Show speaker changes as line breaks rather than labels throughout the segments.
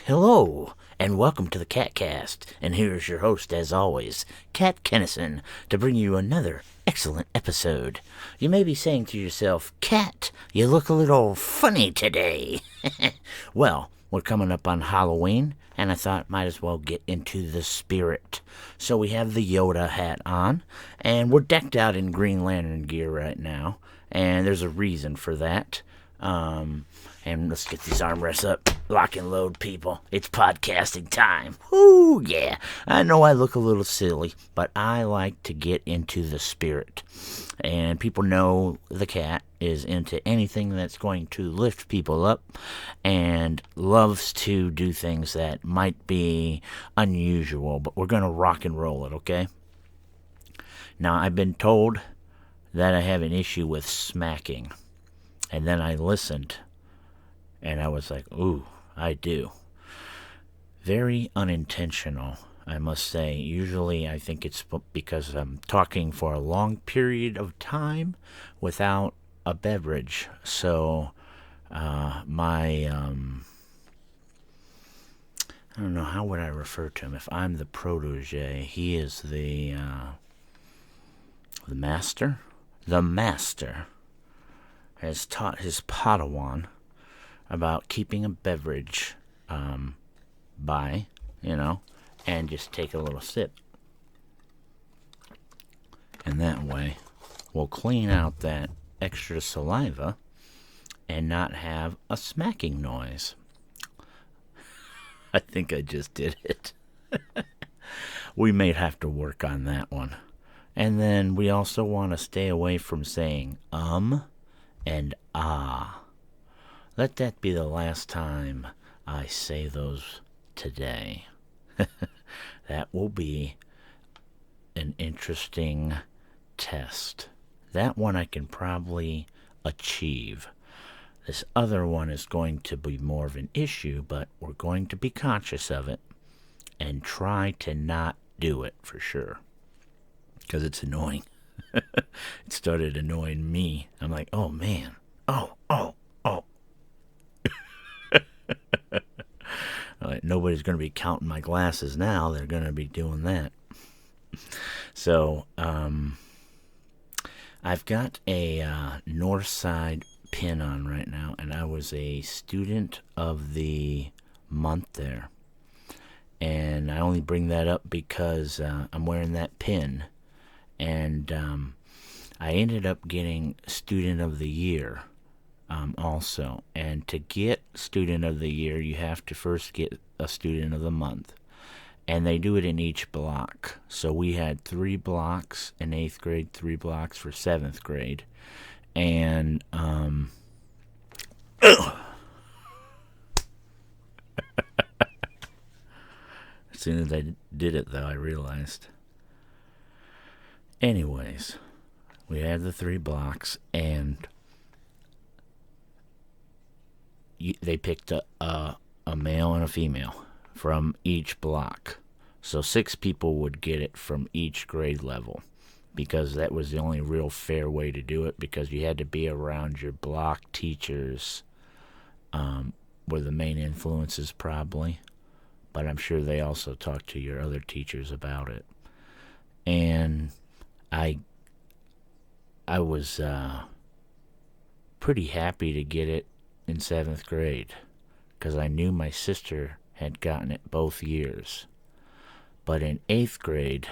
Hello, and welcome to the CatCast. And here's your host, as always, Cat Kennison, to bring you another excellent episode. You may be saying to yourself, Cat, you look a little funny today. Well, we're coming up on Halloween, and I thought might as well get into the spirit. So we have the Yoda hat on, and we're decked out in Green Lantern gear right now, and there's a reason for that. And let's get these armrests up. Lock and load, people. It's podcasting time. Woo, yeah. I know I look a little silly, but I like to get into the spirit. And people know the cat is into anything that's going to lift people up and loves to do things that might be unusual, but we're going to rock and roll it, okay? Now, I've been told that I have an issue with smacking. And then I listened, and I was like, ooh, I do. Very unintentional, I must say. Usually I think it's because I'm talking for a long period of time without a beverage. So I don't know, how would I refer to him? If I'm the protege, he is the master? The master has taught his Padawan about keeping a beverage by, and just take a little sip. And that way, we'll clean out that extra saliva and not have a smacking noise. I think I just did it. We may have to work on that one. And then we also want to stay away from saying and ah. Let that be the last time I say those today. That will be an interesting test. That one I can probably achieve. This other one is going to be more of an issue, but we're going to be conscious of it and try to not do it for sure. Because it's annoying. It started annoying me. I'm like, oh man. Oh. Nobody's going to be counting my glasses now. They're going to be doing that. So, I've got a north side pin on right now, and I was a student of the month there. And I only bring that up because I'm wearing that pin. And I ended up getting Student of the Year also. And to get Student of the Year, you have to first get a Student of the Month. And they do it in each block. So we had 3 blocks in 8th grade, 3 blocks for 7th grade. And as soon as I did it, though, I realized. Anyways, we had the 3 blocks, and they picked a male and a female from each block. So 6 people would get it from each grade level, because that was the only real fair way to do it, because you had to be around your block teachers, were the main influences probably, but I'm sure they also talked to your other teachers about it. And I was pretty happy to get it in 7th grade, because I knew my sister had gotten it both years. But in 8th grade,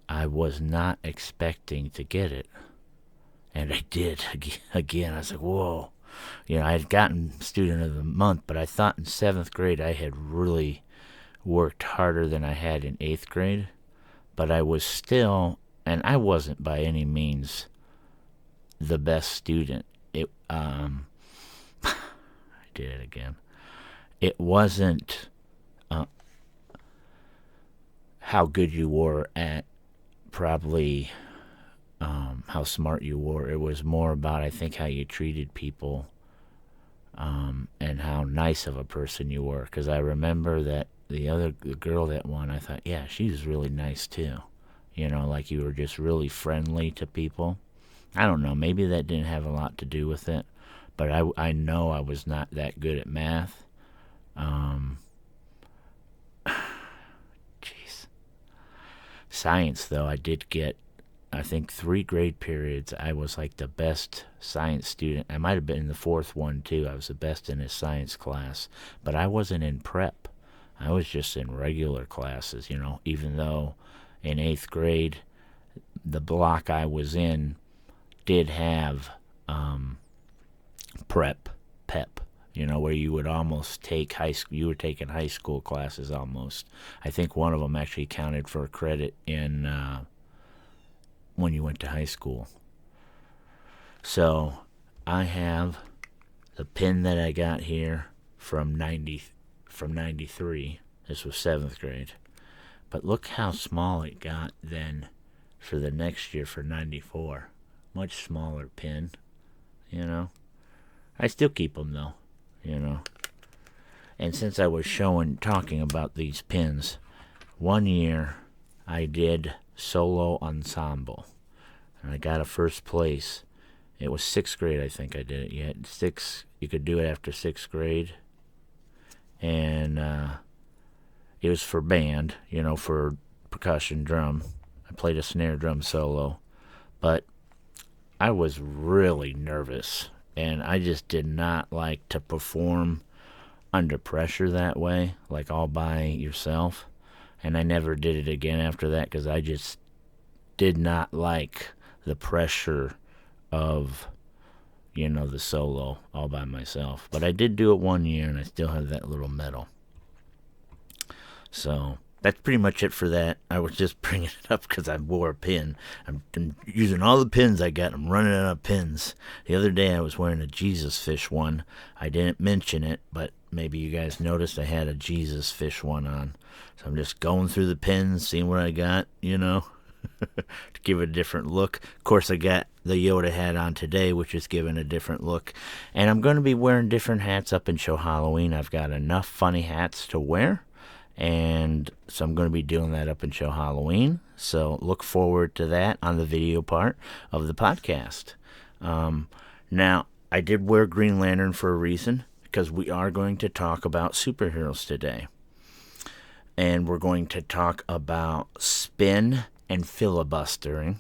I was not expecting to get it. And I did again. I was like, whoa. I had gotten Student of the Month, but I thought in 7th grade I had really worked harder than I had in 8th grade. But I was still, and I wasn't by any means the best student. I did it again. It wasn't how good you were at probably how smart you were. It was more about, I think, how you treated people and how nice of a person you were. Because I remember that the girl that won, I thought, yeah, she was really nice too. Like you were just really friendly to people. I don't know, maybe that didn't have a lot to do with it, but I know I was not that good at math. science, though, I did get, I think, 3 grade periods. I was like the best science student. I might have been in the 4th one, too. I was the best in his science class. But I wasn't in prep. I was just in regular classes, even though in 8th grade, the block I was in did have pep, where you would almost take you were taking high school classes almost. I think one of them actually counted for a credit in when you went to high school. So I have the pin that I got here from 93. This was 7th grade. But look how small it got then for the next year for 94. Much smaller pin, I still keep them though, And since I was talking about these pins, one year I did solo ensemble, and I got a 1st place. It was 6th grade, I think I did it. You could do it after 6th grade, and it was for band, for percussion drum. I played a snare drum solo, but I was really nervous, and I just did not like to perform under pressure that way, like all by yourself. And I never did it again after that because I just did not like the pressure of, the solo all by myself. But I did do it one year, and I still have that little medal. So that's pretty much it for that. I was just bringing it up because I wore a pin. I'm using all the pins I got. I'm running out of pins. The other day I was wearing a Jesus fish one. I didn't mention it, but maybe you guys noticed I had a Jesus fish one on. So I'm just going through the pins, seeing what I got, to give it a different look. Of course, I got the Yoda hat on today, which is giving a different look. And I'm going to be wearing different hats up until Halloween. I've got enough funny hats to wear. And so I'm going to be doing that up until Halloween. So look forward to that on the video part of the podcast. Now, I did wear Green Lantern for a reason, because we are going to talk about superheroes today. And we're going to talk about spin and filibustering.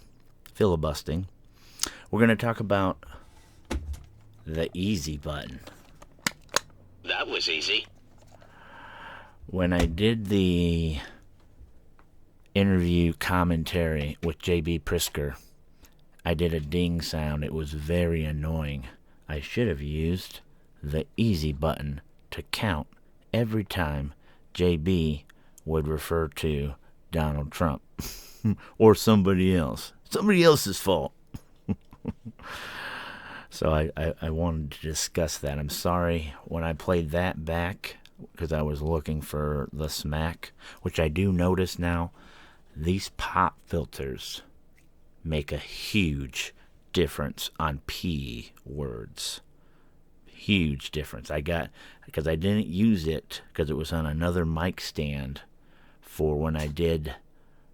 We're going to talk about the easy button.
That was easy.
When I did the interview commentary with J.B. Prisker, I did a ding sound. It was very annoying. I should have used the easy button to count every time J.B. would refer to Donald Trump or somebody else. Somebody else's fault. So I wanted to discuss that. I'm sorry when I played that back, because I was looking for the smack, which I do notice now. These pop filters make a huge difference on P words. Huge difference. Because I didn't use it because it was on another mic stand for when I did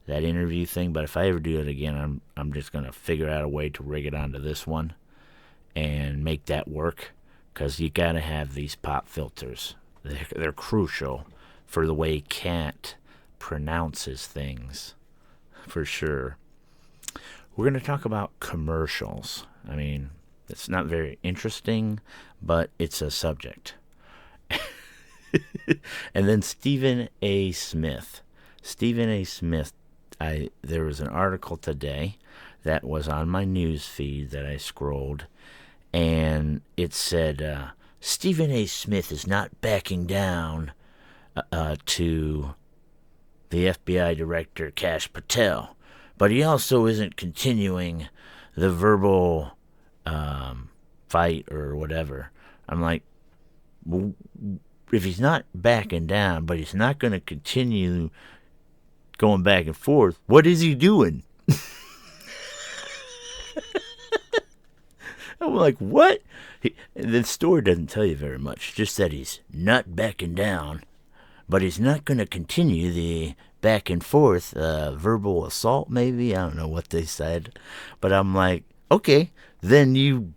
that interview thing. But if I ever do it again, I'm just going to figure out a way to rig it onto this one and make that work, because you got to have these pop filters. They're crucial for the way Cat pronounces things, for sure. We're going to talk about commercials. I mean, it's not very interesting, but it's a subject. And then Stephan A. Smith. Stephan A. Smith, there was an article today that was on my news feed that I scrolled, and it said, Stephan A. Smith is not backing down to the FBI Director Kash Patel, but he also isn't continuing the verbal fight or whatever. I'm like, well, if he's not backing down, but he's not going to continue going back and forth, what is he doing? I'm like, what? The story doesn't tell you very much, just that he's not backing down, but he's not going to continue the back and forth verbal assault, maybe. I don't know what they said. But I'm like, okay, then you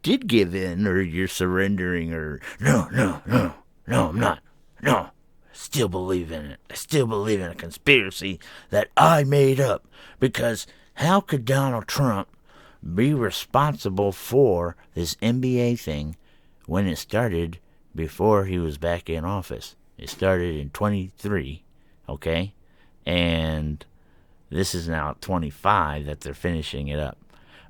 did give in, or you're surrendering, or no, I'm not. No, still believe in it. I still believe in a conspiracy that I made up. Because how could Donald Trump be responsible for this NBA thing when it started before he was back in office? It started in 23, okay? And this is now 25 that they're finishing it up.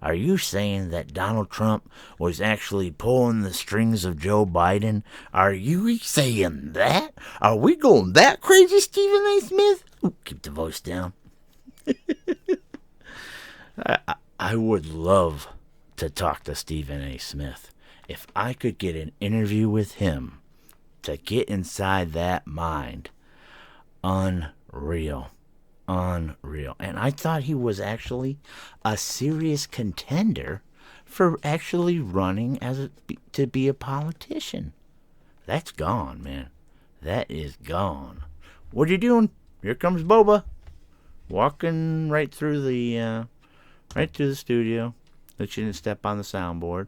Are you saying that Donald Trump was actually pulling the strings of Joe Biden? Are you saying that? Are we going that crazy, Stephen A. Smith? Ooh, keep the voice down. I would love to talk to Stephen A. Smith. If I could get an interview with him to get inside that mind, unreal. Unreal. And I thought he was actually a serious contender for actually running to be a politician. That's gone, man. That is gone. What are you doing? Here comes Boba, walking right through the studio. Let you didn't step on the soundboard.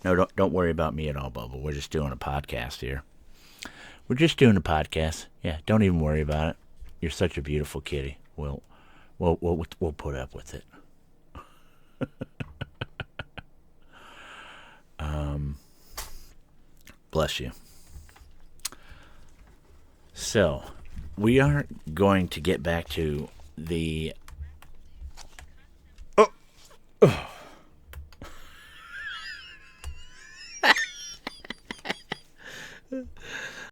No, don't worry about me at all, Boba. We're just doing a podcast here. We're just doing a podcast. Yeah, don't even worry about it. You're such a beautiful kitty. We'll put up with it. Bless you. So, we are going to get back to the...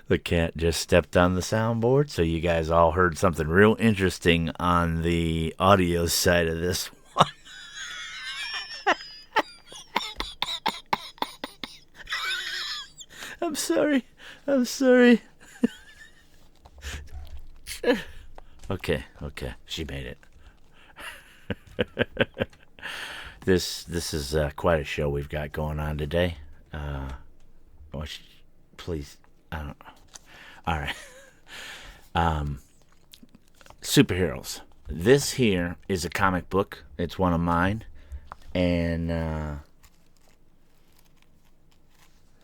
The cat just stepped on the soundboard, so you guys all heard something real interesting on the audio side of this one. I'm sorry. Okay, she made it. This is quite a show we've got going on today. Please, I don't know. All right. Superheroes. This here is a comic book. It's one of mine. And I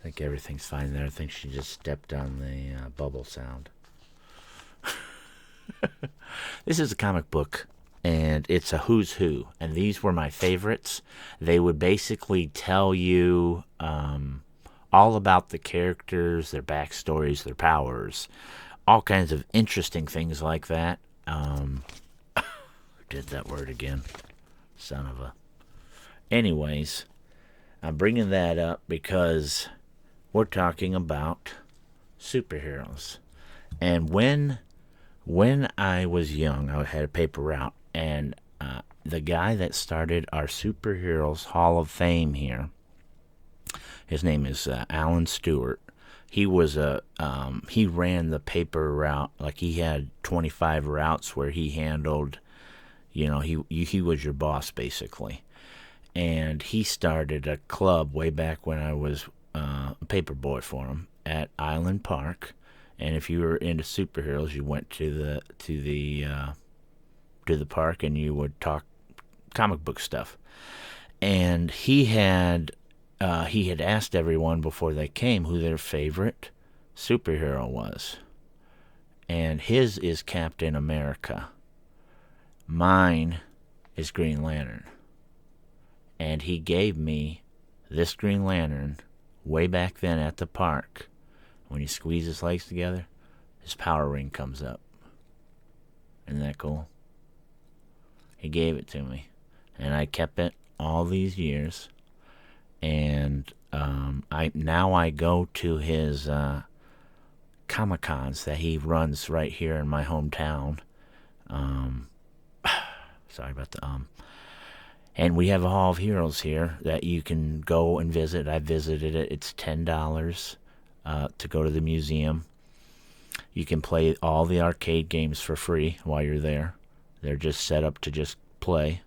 think everything's fine there. I think she just stepped on the bubble sound. This is a comic book, and it's a who's who. And these were my favorites. They would basically tell you... all about the characters, their backstories, their powers, all kinds of interesting things like that. Did that word again. Son of a... Anyways, I'm bringing that up because we're talking about superheroes. And when I was young, I had a paper route, and the guy that started our Superheroes Hall of Fame here, his name is Alan Stewart. He was he ran the paper route. Like, he had 25 routes where he handled, he was your boss basically. And he started a club way back when I was a paper boy for him at Island Park. And if you were into superheroes, you went to the park and you would talk comic book stuff. And he had asked everyone before they came who their favorite superhero was. And his is Captain America. Mine is Green Lantern. And he gave me this Green Lantern way back then at the park. When you squeeze his legs together, his power ring comes up. Isn't that cool? He gave it to me. And I kept it all these years. And I go to his Comic-Cons that he runs right here in my hometown. Sorry about the And we have a Hall of Heroes here that you can go and visit. I visited it. It's $10 to go to the museum. You can play all the arcade games for free while you're there. They're just set up to just play.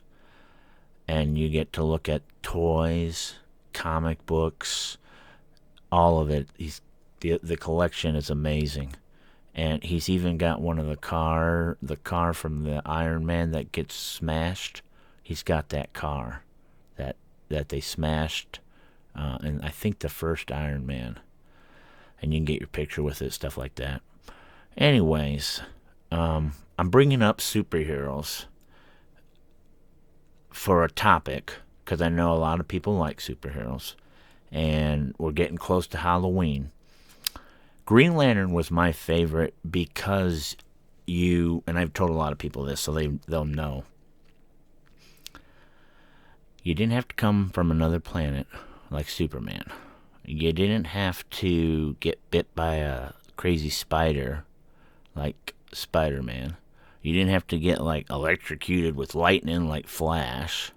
And you get to look at toys, comic books, all of it. The collection is amazing. And he's even got one of the car from the Iron Man that gets smashed. He's got that car that they smashed, and I think the first Iron Man. and you can get your picture with it, stuff like that. Anyways, I'm bringing up superheroes for a topic because I know a lot of people like superheroes, and we're getting close to Halloween. Green Lantern was my favorite because and I've told a lot of people this, so they'll know. You didn't have to come from another planet like Superman. You didn't have to get bit by a crazy spider like Spider-Man. You didn't have to get like electrocuted with lightning like Flash.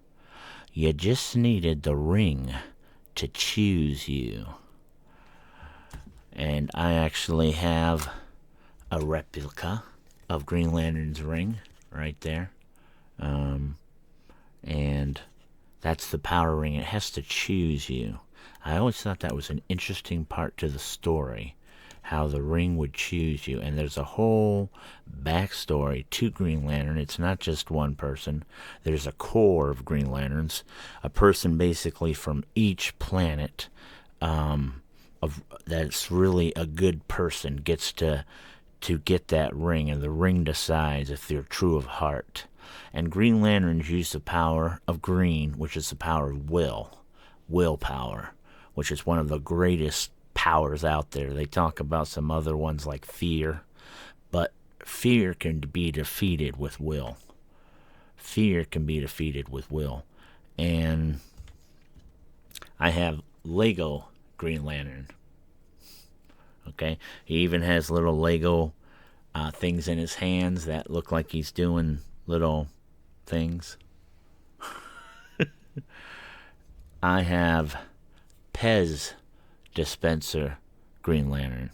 You just needed the ring to choose you. And I actually have a replica of Green Lantern's ring right there. And that's the power ring. It has to choose you. I always thought that was an interesting part to the story, how the ring would choose you. And there's a whole backstory to Green Lantern. It's not just one person. There's a core of Green Lanterns, a person basically from each planet that's really a good person gets to get that ring, and the ring decides if they're true of heart. And Green Lanterns use the power of green, which is the power of willpower, which is one of the greatest powers out there. They talk about some other ones like fear, but fear can be defeated with will. Fear can be defeated with will. And I have Lego Green Lantern. Okay, he even has little Lego things in his hands that look like he's doing little things. I have Pez dispenser Green Lantern.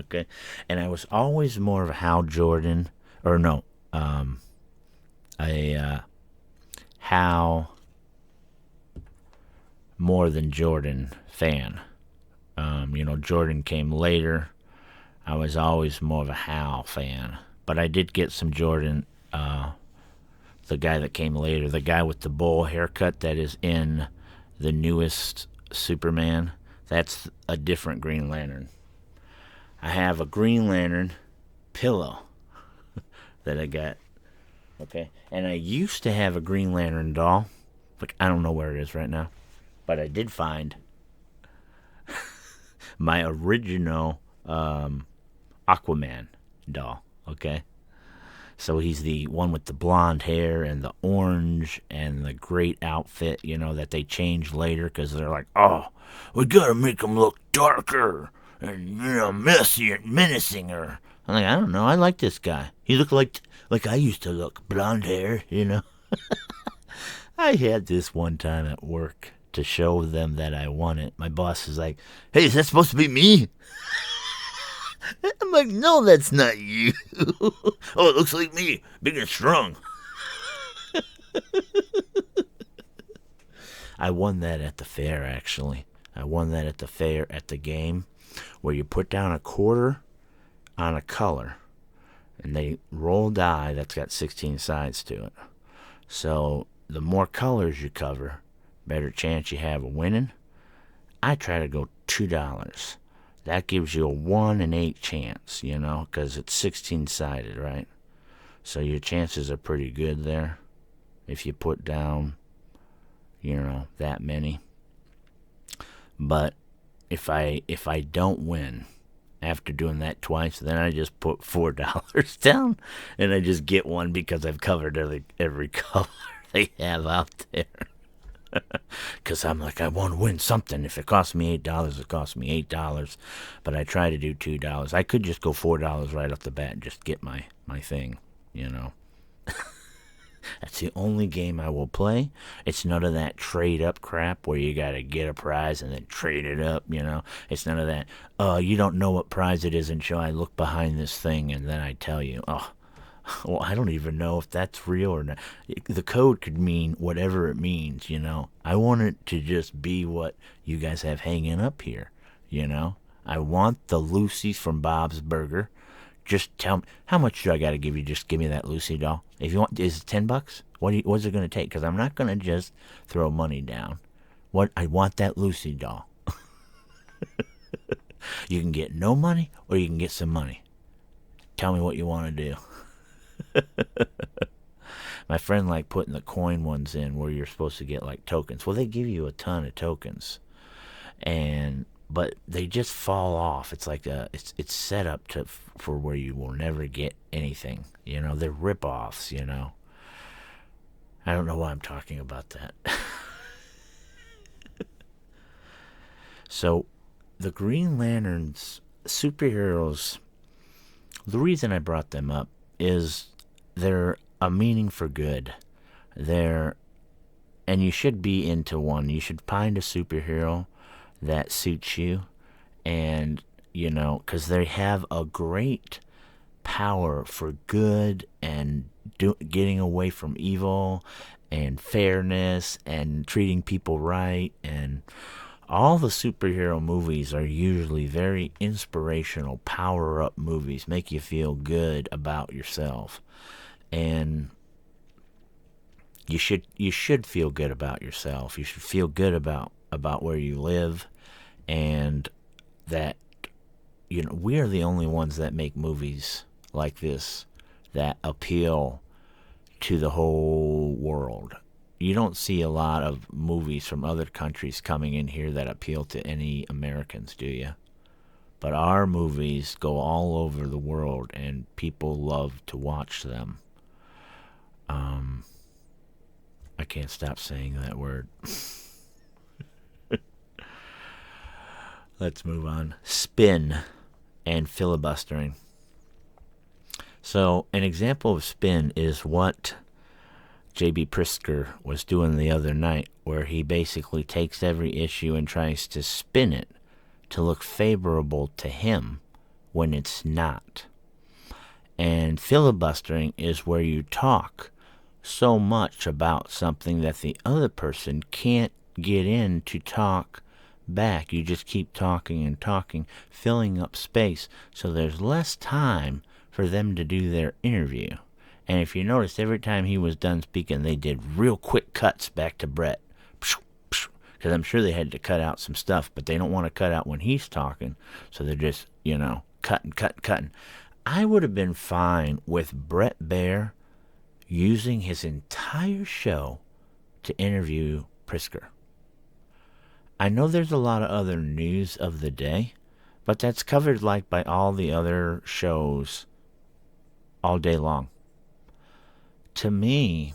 Okay, and I was always more of a Hal Jordan, or no, Hal more than Jordan fan. Jordan came later. I was always more of a Hal fan. But I did get some Jordan, the guy that came later, the guy with the bowl haircut that is in the newest Superman. That's a different Green Lantern. I have a Green Lantern pillow that I got. Okay. And I used to have a Green Lantern doll. But I don't know where it is right now. But I did find my original Aquaman doll, okay? So he's the one with the blonde hair and the orange and the great outfit, that they changed later because they're like, oh, we gotta make him look darker and, messy and menacing. I'm like, I don't know, I like this guy. He looked like I used to look, blonde hair, I had this one time at work to show them that I won it. My boss is like, hey, is that supposed to be me? I'm like, no, that's not you. Oh, it looks like me, big and strong. I won that at the fair, actually. I won that at the fair at the game where you put down a quarter on a color and they roll die that's got 16 sides to it. So the more colors you cover, better chance you have of winning. I try to go $2. That gives you a 1 in 8 chance, because it's 16-sided, right? So your chances are pretty good there if you put down, that many. But if I don't win after doing that twice, then I just put $4 down and I just get one because I've covered every color they have out there. Because I'm like, I want to win something. If it costs me $8, it costs me $8. But I try to do $2. I could just go $4 right off the bat and just get my thing, That's the only game I will play. It's none of that trade up crap where you got to get a prize and then trade it up, It's none of that. You don't know what prize it is until I look behind this thing and then I tell you. Oh, well, I don't even know if that's real or not. The code could mean whatever it means, I want it to just be what you guys have hanging up here, I want the Lucy's from Bob's Burger. Just tell me, how much do I got to give you? Just give me that Lucy doll. If you want, is it $10? What's it going to take? Because I'm not going to just throw money down. I want that Lucy doll. You can get no money or you can get some money. Tell me what you want to do. My friend liked putting the coin ones in where you're supposed to get like tokens. Well, they give you a ton of tokens, but they just fall off. It's like it's set up for where you will never get anything. They're rip-offs. I don't know why I'm talking about that. So, the Green Lanterns, superheroes, the reason I brought them up is they're a meaning for good. And you should be into one. You should find a superhero that suits you, and, because they have a great power for good and getting away from evil and fairness and treating people right. And all the superhero movies are usually very inspirational, power-up movies, make you feel good about yourself. And you should feel good about yourself. You should feel good about where you live, and that we are the only ones that make movies like this that appeal to the whole world. You don't see a lot of movies from other countries coming in here that appeal to any Americans, do you? But our movies go all over the world, and people love to watch them. I can't stop saying that word. Let's move on. Spin and filibustering. So, an example of spin is what J.B. Pritzker was doing the other night, where he basically takes every issue and tries to spin it to look favorable to him when it's not. And filibustering is where you talk so much about something that the other person can't get in to talk back. You just keep talking and talking, filling up space, so there's less time for them to do their interview. And if you notice, every time he was done speaking, they did real quick cuts back to Brett. Because I'm sure they had to cut out some stuff, but they don't want to cut out when he's talking. So they're just, cutting. I would have been fine with Brett Baer using his entire show to interview Pritzker. I know there's a lot of other news of the day, but that's covered like by all the other shows all day long. To me,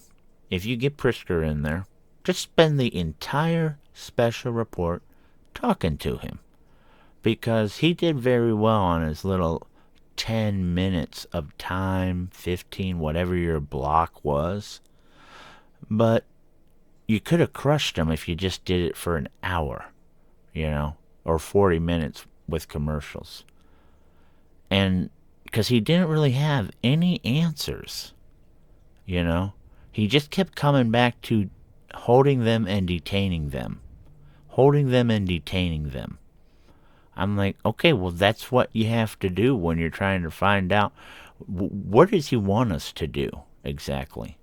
if you get Pritzker in there, just spend the entire special report talking to him, because he did very well on his little 10 minutes of time, 15, whatever your block was. But you could have crushed him if you just did it for an hour, or 40 minutes with commercials. And because he didn't really have any answers, he just kept coming back to holding them and detaining them. I'm like, okay, well, that's what you have to do when you're trying to find out what does he want us to do exactly.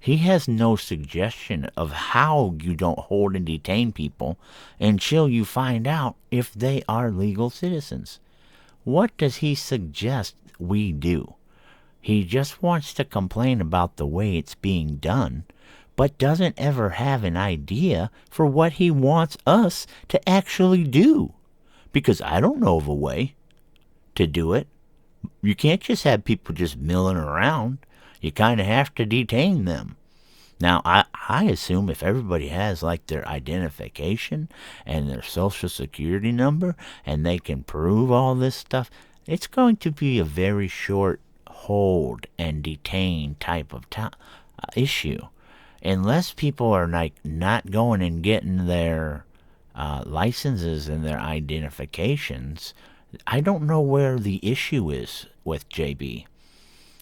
He has no suggestion of how you don't hold and detain people until you find out if they are legal citizens. What does he suggest we do? He just wants to complain about the way it's being done, but doesn't ever have an idea for what he wants us to actually do. Because I don't know of a way to do it. You can't just have people just milling around. You kind of have to detain them. Now, I assume if everybody has like their identification and their social security number, and they can prove all this stuff, it's going to be a very short hold and detain type of issue. Unless people are like not going and getting their licenses and their identifications, I don't know where the issue is with JB.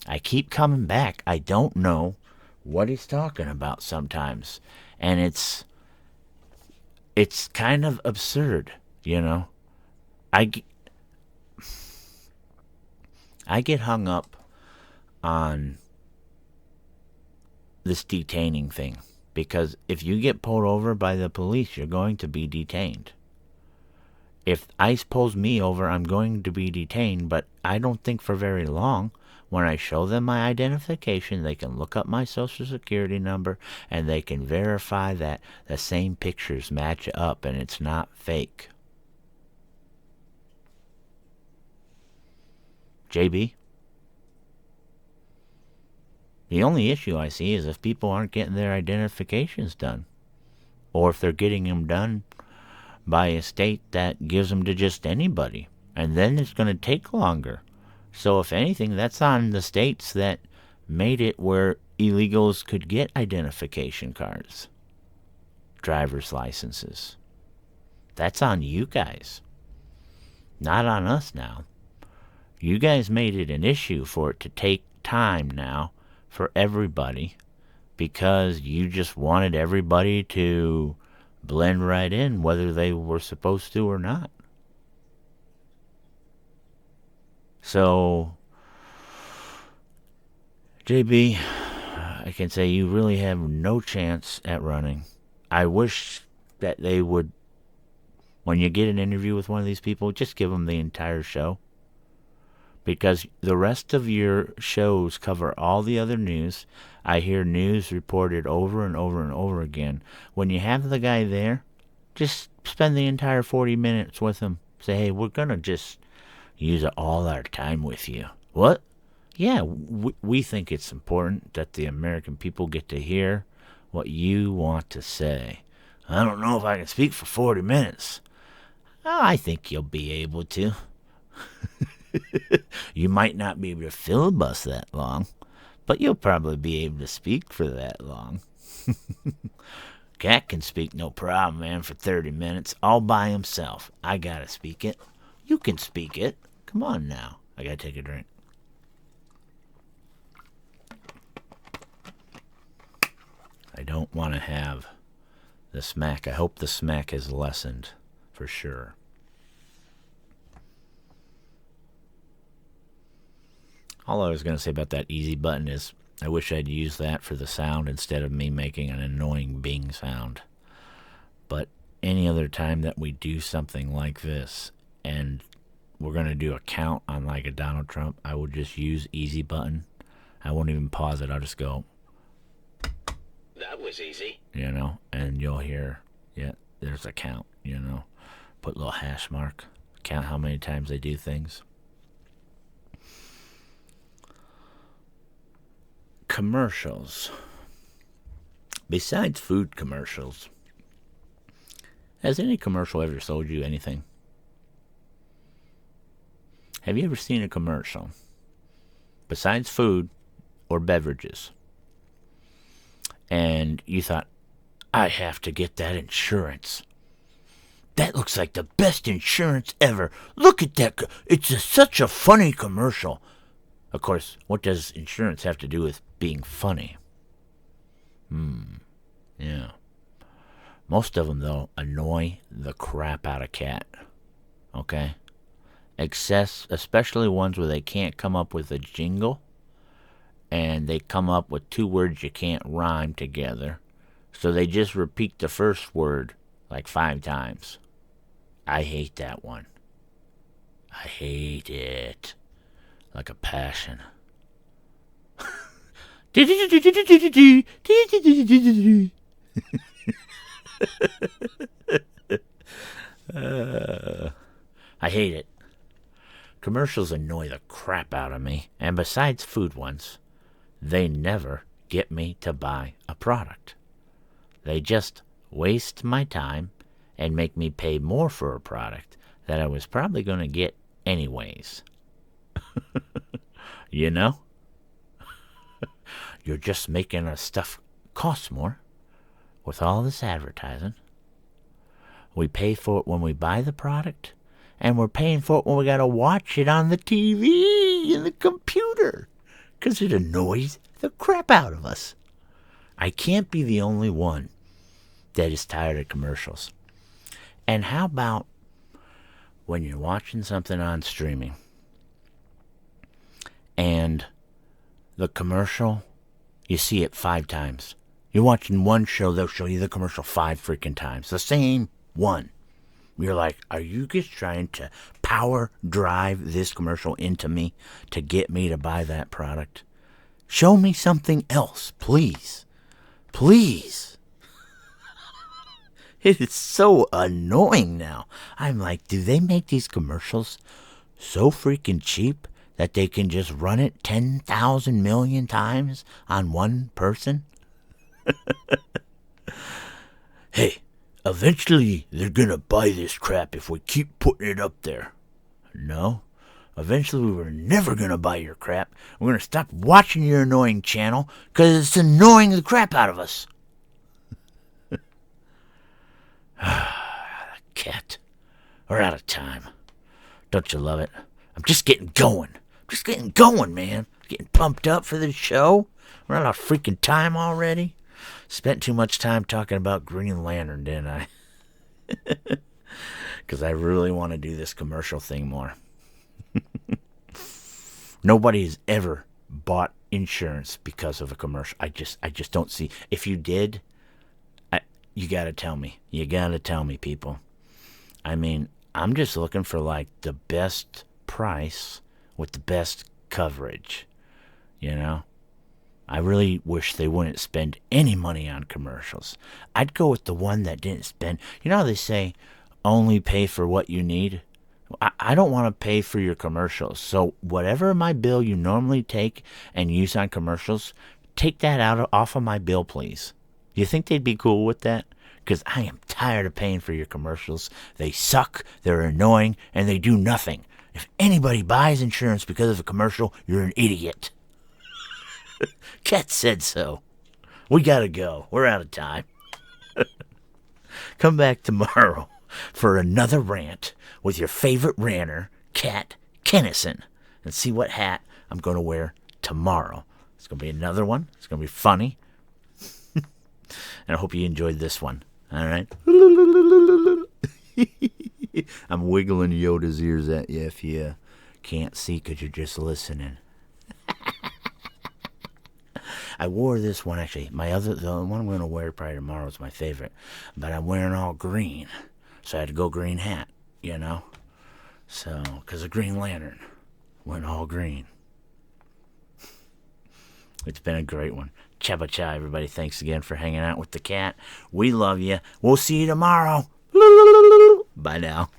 I keep coming back. I don't know what he's talking about sometimes. And it's kind of absurd, I get hung up on this detaining thing, because if you get pulled over by the police, you're going to be detained. If ICE pulls me over, I'm going to be detained, but I don't think for very long. When I show them my identification, they can look up my social security number, and they can verify that the same pictures match up and it's not fake. JB? The only issue I see is if people aren't getting their identifications done, or if they're getting them done by a state that gives them to just anybody, and then it's going to take longer. So if anything, that's on the states that made it where illegals could get identification cards, driver's licenses. That's on you guys, not on us now. You guys made it an issue for it to take time now for everybody because you just wanted everybody to blend right in whether they were supposed to or not. So, JB, I can say you really have no chance at running. I wish that they would, when you get an interview with one of these people, just give them the entire show. Because the rest of your shows cover all the other news. I hear news reported over and over and over again. When you have the guy there, just spend the entire 40 minutes with him. Say, hey, we're going to just use all our time with you. What? Yeah, we think it's important that the American people get to hear what you want to say. I don't know if I can speak for 40 minutes. Oh, I think you'll be able to. You might not be able to filibuster that long, but you'll probably be able to speak for that long. Cat can speak no problem, man, for 30 minutes all by himself. I gotta speak it. You can speak it. Come on now. I gotta take a drink. I don't want to have the smack. I hope the smack has lessened for sure. All I was going to say about that easy button is I wish I'd used that for the sound instead of me making an annoying bing sound. But any other time that we do something like this and we're going to do a count on like a Donald Trump, I would just use easy button. I won't even pause it. I'll just go.
That was easy.
And you'll hear, yeah, there's a count, Put a little hash mark. Count how many times they do things. Commercials. Besides food commercials, has any commercial ever sold you anything? Have you ever seen a commercial besides food or beverages and you thought, I have to get that insurance? That looks like the best insurance ever. Look at that. It's such a funny commercial. Of course, what does insurance have to do with being funny? Yeah. Most of them, though, annoy the crap out of Cat. Okay? Especially ones where they can't come up with a jingle, and they come up with two words you can't rhyme together. So they just repeat the first word like 5 times. I hate that one. I hate it. Like a passion. I hate it. Commercials annoy the crap out of me, and besides food ones, they never get me to buy a product. They just waste my time and make me pay more for a product that I was probably going to get anyways. You know? You're just making our stuff cost more with all this advertising. We pay for it when we buy the product, and we're paying for it when we got to watch it on the TV and the computer, because it annoys the crap out of us. I can't be the only one that is tired of commercials. And how about when you're watching something on streaming and the commercial, you see it 5 times. You're watching one show, they'll show you the commercial 5 freaking times. The same one. You're like, are you just trying to power drive this commercial into me to get me to buy that product? Show me something else, please. Please. It is so annoying now. I'm like, do they make these commercials so freaking cheap that they can just run it 10,000 million times on one person? Hey, eventually they're gonna buy this crap if we keep putting it up there. No. Eventually we're never gonna buy your crap. We're gonna stop watching your annoying channel because it's annoying the crap out of us. Cat. We're out of time. Don't you love it? I'm just getting going. Man. Getting pumped up for this show. We're out of freaking time already. Spent too much time talking about Green Lantern, didn't I? Because I really want to do this commercial thing more. Nobody has ever bought insurance because of a commercial. I just don't see. If you did, you gotta tell me. You gotta tell me, people. I mean, I'm just looking for like the best price with the best coverage. You know? I really wish they wouldn't spend any money on commercials. I'd go with the one that didn't spend. You know how they say, only pay for what you need? I don't want to pay for your commercials. So whatever my bill you normally take and use on commercials, take that off of my bill, please. You think they'd be cool with that? Because I am tired of paying for your commercials. They suck, they're annoying, and they do nothing. If anybody buys insurance because of a commercial, you're an idiot. Cat said so. We gotta go. We're out of time. Come back tomorrow for another rant with your favorite ranter, Cat Kennison, and see what hat I'm going to wear tomorrow. It's going to be another one. It's going to be funny. And I hope you enjoyed this one. All right? I'm wiggling Yoda's ears at you if you can't see because you're just listening. I wore this one actually. The one I'm going to wear probably tomorrow is my favorite. But I'm wearing all green. So I had to go green hat, you know? So, because of Green Lantern. Went all green. It's been a great one. Chaba cha, everybody. Thanks again for hanging out with the cat. We love you. We'll see you tomorrow. Bye now.